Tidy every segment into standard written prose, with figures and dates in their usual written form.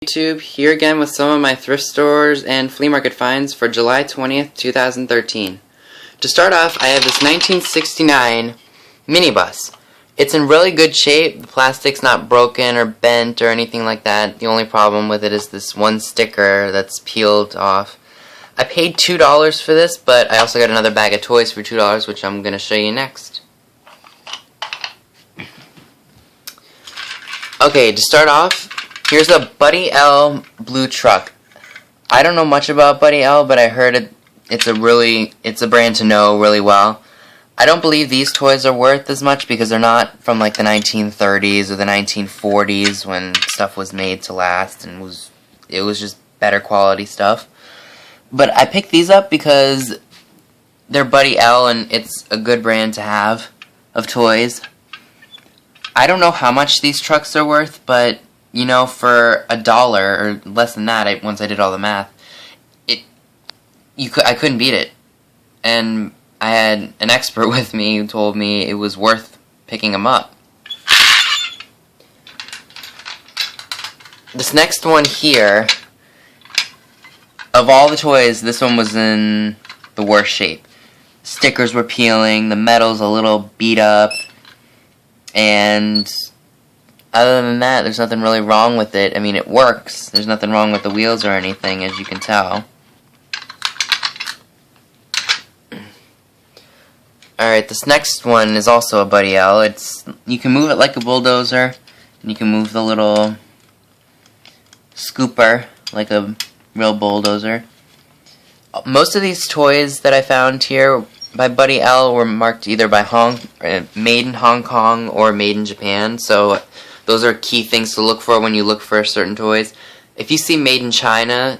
YouTube, here again with some of my thrift stores and flea market finds for July 20th, 2013. To start off, I have this 1969 minibus. It's in really good shape. The plastic's not broken or bent or anything like that. The only problem with it is this one sticker that's peeled off. I paid $2 for this, but I also got another bag of toys for $2, which I'm going to show you next. Okay, to start off, here's a Buddy L blue truck. I don't know much about Buddy L, but I heard it's a brand to know really well. I don't believe these toys are worth as much because they're not from like the 1930s or the 1940s when stuff was made to last and it was just better quality stuff. But I picked these up because they're Buddy L and it's a good brand to have of toys. I don't know how much these trucks are worth, but you know, for $1 or less than that, once I did all the math, I couldn't beat it. And I had an expert with me who told me it was worth picking them up. This next one here, of all the toys, this one was in the worst shape. Stickers were peeling, the metal's a little beat up, and other than that, there's nothing really wrong with it. I mean, it works. There's nothing wrong with the wheels or anything, as you can tell. Alright, this next one is also a Buddy L. You can move it like a bulldozer, and you can move the little scooper like a real bulldozer. Most of these toys that I found here by Buddy L were marked either by made in Hong Kong or made in Japan, so those are key things to look for when you look for certain toys. If you see made in China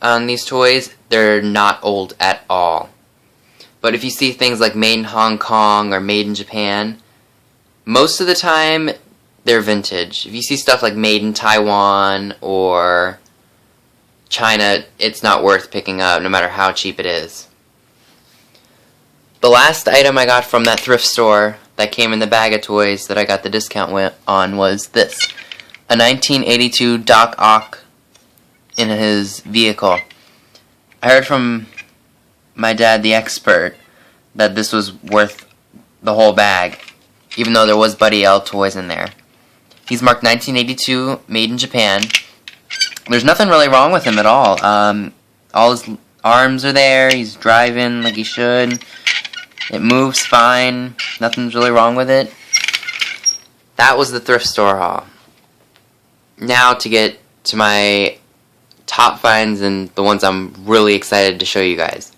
on these toys, they're not old at all. But if you see things like made in Hong Kong or made in Japan, most of the time they're vintage. If you see stuff like made in Taiwan or China, it's not worth picking up no matter how cheap it is. The last item I got from that thrift store that came in the bag of toys that I got the discount on was this. A 1982 Doc Ock in his vehicle. I heard from my dad, the expert, that this was worth the whole bag, even though there was Buddy L toys in there. He's marked 1982, made in Japan. There's nothing really wrong with him at all. All his arms are there, he's driving like he should. It moves fine. Nothing's really wrong with it. That was the thrift store haul. Now to get to my top finds and the ones I'm really excited to show you guys.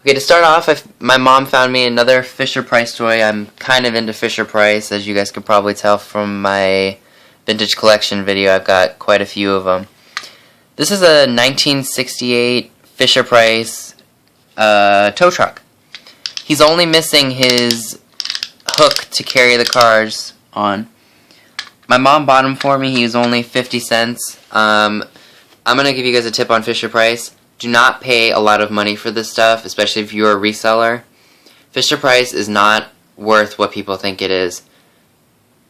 Okay, to start off, my mom found me another Fisher-Price toy. I'm kind of into Fisher-Price, as you guys could probably tell from my vintage collection video. I've got quite a few of them. This is a 1968 Fisher-Price tow truck. He's only missing his hook to carry the cars on. My mom bought him for me. He was only 50 cents. I'm going to give you guys a tip on Fisher-Price. Do not pay a lot of money for this stuff, especially if you're a reseller. Fisher-Price is not worth what people think it is.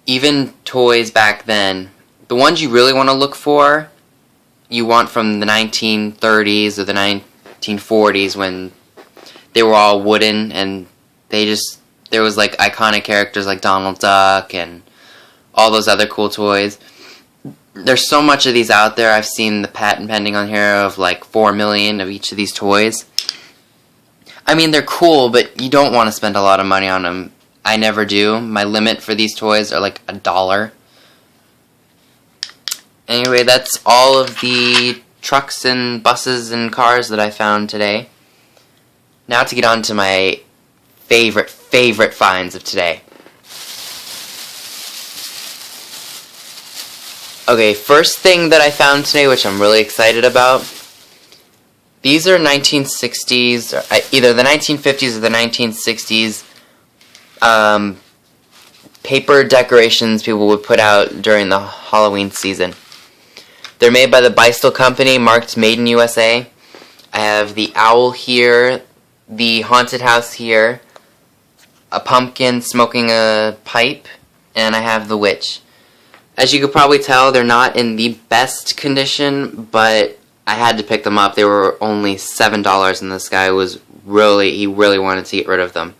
Even toys back then, the ones you really want to look for, you want from the 1930s or the 1940s when they were all wooden and there was like iconic characters like Donald Duck and all those other cool toys. There's so much of these out there. I've seen the patent pending on here of like 4 million of each of these toys. I mean, they're cool, but you don't want to spend a lot of money on them. I never do. My limit for these toys are like $1. Anyway, that's all of the trucks and buses and cars that I found today. Now to get on to my favorite finds of today. Okay, first thing that I found today, which I'm really excited about. These are 1960s, either the 1950s or the 1960s paper decorations people would put out during the Halloween season. They're made by the Beistel Company, marked Made in USA. I have the owl here, the haunted house here, a pumpkin smoking a pipe, and I have the witch. As you could probably tell, they're not in the best condition, but I had to pick them up. They were only $7, and this guy he really wanted to get rid of them.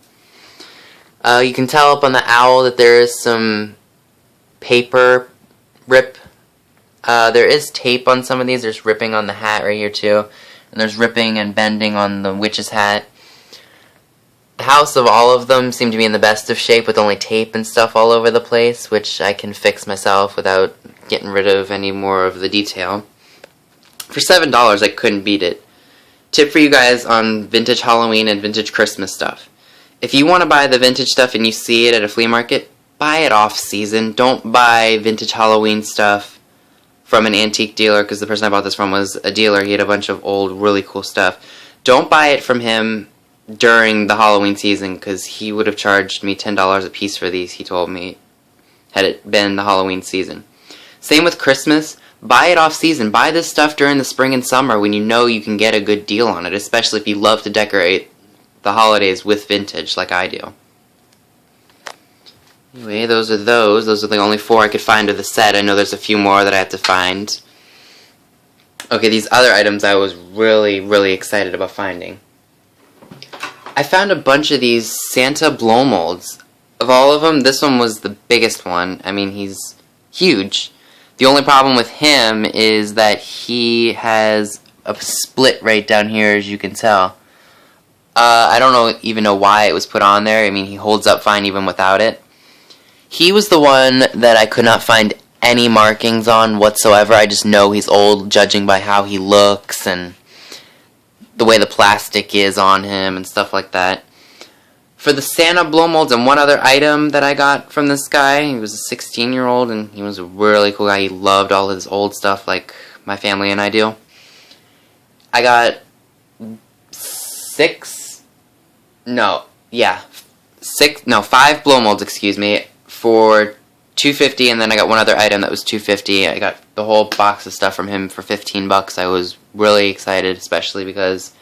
You can tell up on the owl that there is some paper rip. There is tape on some of these. There's ripping on the hat right here too, and there's ripping and bending on the witch's hat. The house of all of them seem to be in the best of shape with only tape and stuff all over the place, which I can fix myself without getting rid of any more of the detail. For $7, I couldn't beat it. Tip for you guys on vintage Halloween and vintage Christmas stuff. If you want to buy the vintage stuff and you see it at a flea market, buy it off-season. Don't buy vintage Halloween stuff from an antique dealer, because the person I bought this from was a dealer. He had a bunch of old, really cool stuff. Don't buy it from him during the Halloween season, because he would have charged me $10 a piece for these, he told me, had it been the Halloween season. Same with Christmas. Buy it off-season. Buy this stuff during the spring and summer when you know you can get a good deal on it, especially if you love to decorate the holidays with vintage like I do. Anyway, those are those. Those are the only 4 I could find of the set. I know there's a few more that I have to find. Okay, these other items I was really, really excited about finding. I found a bunch of these Santa blow molds. Of all of them, this one was the biggest one. I mean, he's huge. The only problem with him is that he has a split right down here, as you can tell. I don't even know why it was put on there. I mean, he holds up fine even without it. He was the one that I could not find any markings on whatsoever. I just know he's old, judging by how he looks and the way the plastic is on him and stuff like that. For the Santa blow molds and one other item that I got from this guy, he was a 16-year-old and he was a really cool guy. He loved all his old stuff like my family and I do. I got 5 blow molds, excuse me, for $2.50, and then I got one other item that was $2.50. I got the whole box of stuff from him for $15. I was really excited, especially because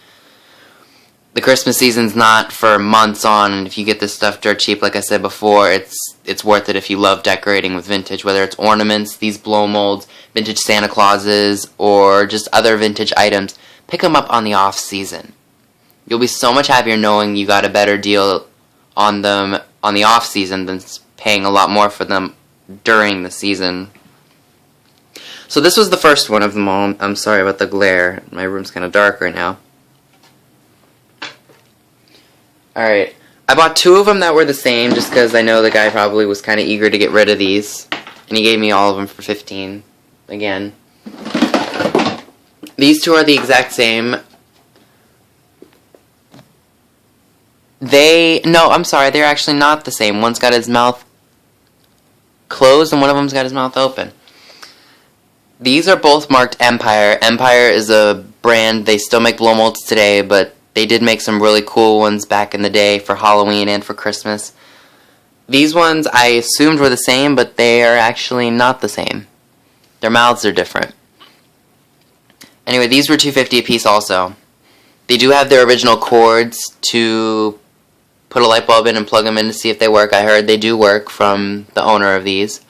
the Christmas season's not for months on, and if you get this stuff dirt cheap, like I said before, it's worth it if you love decorating with vintage, whether it's ornaments, these blow molds, vintage Santa Clauses, or just other vintage items. Pick them up on the off season. You'll be so much happier knowing you got a better deal on them on the off season than paying a lot more for them during the season. So this was the first one of them all. I'm sorry about the glare. My room's kind of dark right now. Alright, I bought 2 of them that were the same just because I know the guy probably was kind of eager to get rid of these. And he gave me all of them for $15. Again. These 2 are the exact same. No, I'm sorry, they're actually not the same. One's got his mouth closed and one of them's got his mouth open. These are both marked Empire. Empire is a brand, they still make blow molds today, but they did make some really cool ones back in the day for Halloween and for Christmas. These ones I assumed were the same, but they are actually not the same. Their mouths are different. Anyway, these were $2.50 a piece also. They do have their original cords to put a light bulb in and plug them in to see if they work. I heard they do work from the owner of these.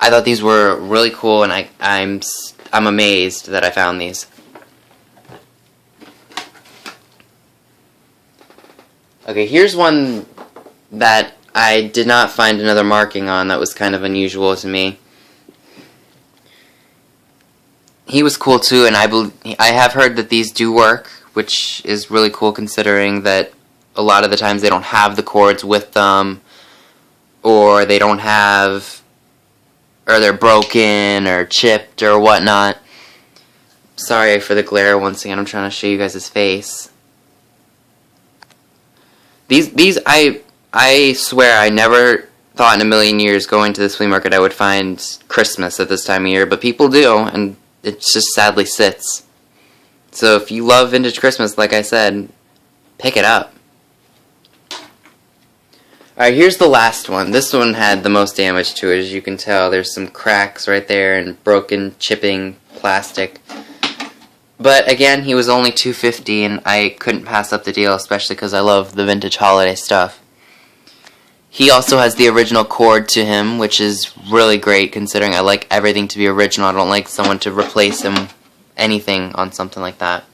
I thought these were really cool, and I'm amazed that I found these. Okay, here's one that I did not find another marking on that was kind of unusual to me. He was cool too, and I have heard that these do work, which is really cool considering that a lot of the times they don't have the cords with them, or they don't have, or they're broken or chipped or whatnot. Sorry for the glare once again, I'm trying to show you guys his face. These I swear I never thought in a million years going to this flea market I would find Christmas at this time of year, but people do, and it just sadly sits. So if you love vintage Christmas, like I said, pick it up. Alright, here's the last one. This one had the most damage to it, as you can tell. There's some cracks right there and broken, chipping plastic. But again, he was only $2.50, and I couldn't pass up the deal, especially because I love the vintage holiday stuff. He also has the original cord to him, which is really great considering I like everything to be original. I don't like someone to replace anything on something like that.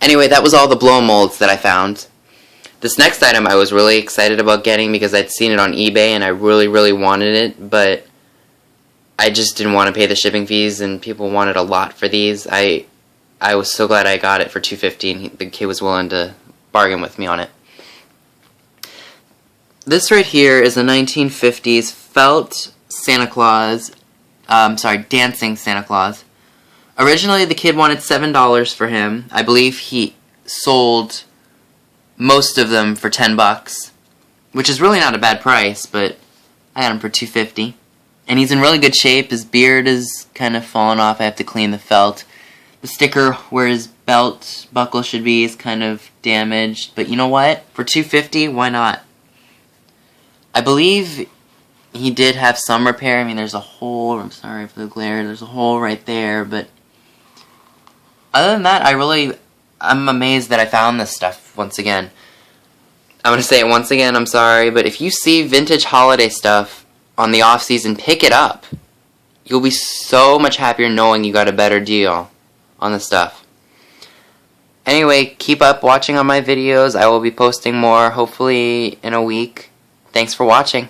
Anyway, that was all the blow molds that I found. This next item I was really excited about getting because I'd seen it on eBay and I really, really wanted it, but I just didn't want to pay the shipping fees and people wanted a lot for these. I was so glad I got it for $2.50 and the kid was willing to bargain with me on it. This right here is a 1950s felt Santa Claus, dancing Santa Claus. Originally the kid wanted $7 for him. I believe he sold most of them for $10, which is really not a bad price, but I got him for $2.50. And he's in really good shape. His beard is kind of fallen off. I have to clean the felt. The sticker where his belt buckle should be is kind of damaged, but you know what? For $2.50, why not? I believe he did have some repair. I mean, there's a hole. I'm sorry for the glare. There's a hole right there, but other than that, I'm amazed that I found this stuff once again. I'm going to say it once again, I'm sorry, but if you see vintage holiday stuff on the off season, pick it up. You'll be so much happier knowing you got a better deal on the stuff. Anyway, keep up watching on my videos. I will be posting more, hopefully in a week. Thanks for watching.